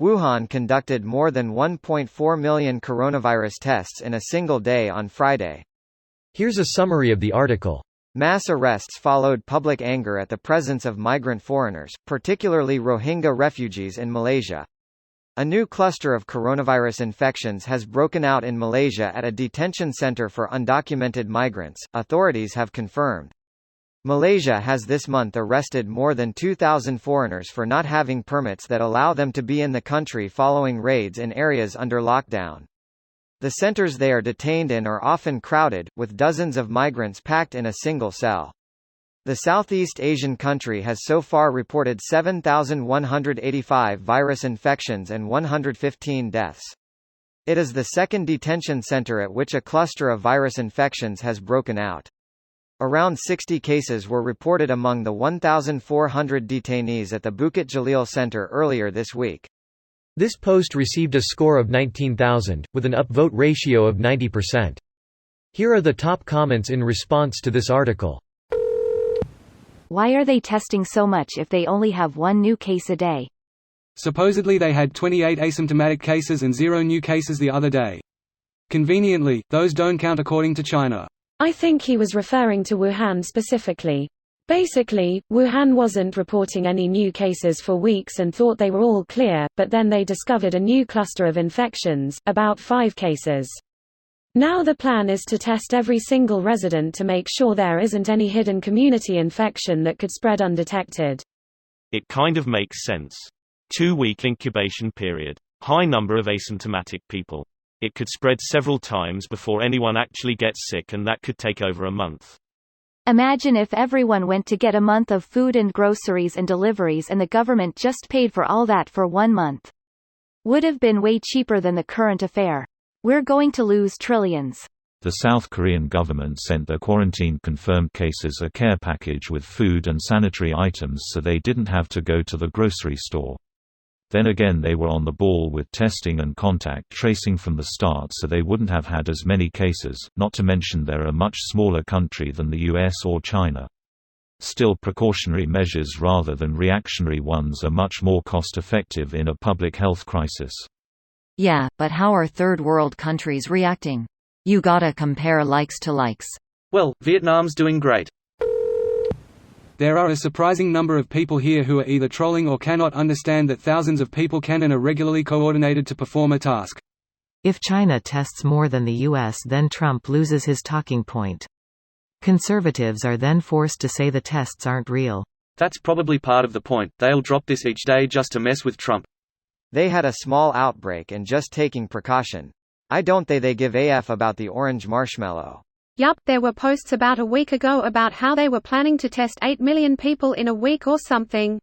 Wuhan conducted more than 1.4 million coronavirus tests in a single day on Friday. Here's a summary of the article. Mass arrests followed public anger at the presence of migrant foreigners, particularly Rohingya refugees in Malaysia. A new cluster of coronavirus infections has broken out in Malaysia at a detention center for undocumented migrants, authorities have confirmed. Malaysia has this month arrested more than 2,000 foreigners for not having permits that allow them to be in the country following raids in areas under lockdown. The centers they are detained in are often crowded, with dozens of migrants packed in a single cell. The Southeast Asian country has so far reported 7,185 virus infections and 115 deaths. It is the second detention center at which a cluster of virus infections has broken out. Around 60 cases were reported among the 1,400 detainees at the Bukit Jalil Center earlier this week. This post received a score of 19,000, with an upvote ratio of 90%. Here are the top comments in response to this article. Why are they testing so much if they only have one new case a day? Supposedly they had 28 asymptomatic cases and 0 new cases the other day. Conveniently, those don't count according to China. I think he was referring to Wuhan specifically. Basically, Wuhan wasn't reporting any new cases for weeks and thought they were all clear, but then they discovered a new cluster of infections, about 5 cases. Now the plan is to test every single resident to make sure there isn't any hidden community infection that could spread undetected. It kind of makes sense. 2-week incubation period. High number of asymptomatic people. It could spread several times before anyone actually gets sick, and that could take over a month. Imagine if everyone went to get a month of food and groceries and deliveries and the government just paid for all that for 1 month. Would have been way cheaper than the current affair. We're going to lose trillions. The South Korean government sent their quarantine-confirmed cases a care package with food and sanitary items so they didn't have to go to the grocery store. Then again, they were on the ball with testing and contact tracing from the start, so they wouldn't have had as many cases, not to mention they're a much smaller country than the US or China. Still, precautionary measures rather than reactionary ones are much more cost-effective in a public health crisis. Yeah, but how are third world countries reacting? You gotta compare likes to likes. Well, Vietnam's doing great. There are a surprising number of people here who are either trolling or cannot understand that thousands of people can and are regularly coordinated to perform a task. If China tests more than the US, then Trump loses his talking point. Conservatives are then forced to say the tests aren't real. That's probably part of the point. They'll drop this each day just to mess with Trump. They had a small outbreak and just taking precaution. I don't think they give AF about the orange marshmallow. Yup, there were posts about a week ago about how they were planning to test 8 million people in a week or something.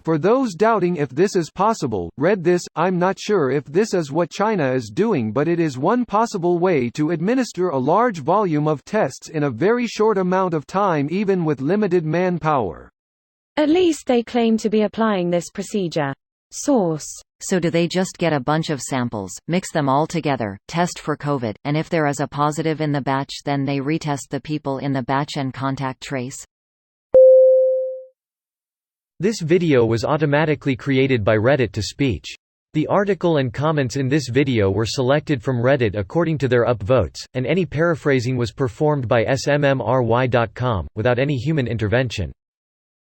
For those doubting if this is possible, read this. I'm not sure if this is what China is doing, but it is one possible way to administer a large volume of tests in a very short amount of time, even with limited manpower. At least they claim to be applying this procedure. Source. So do they just get a bunch of samples, mix them all together, test for COVID, and if there is a positive in the batch, then they retest the people in the batch and contact trace? This video was automatically created by Reddit to speech. The article and comments in this video were selected from Reddit according to their upvotes, and any paraphrasing was performed by smmry.com, without any human intervention.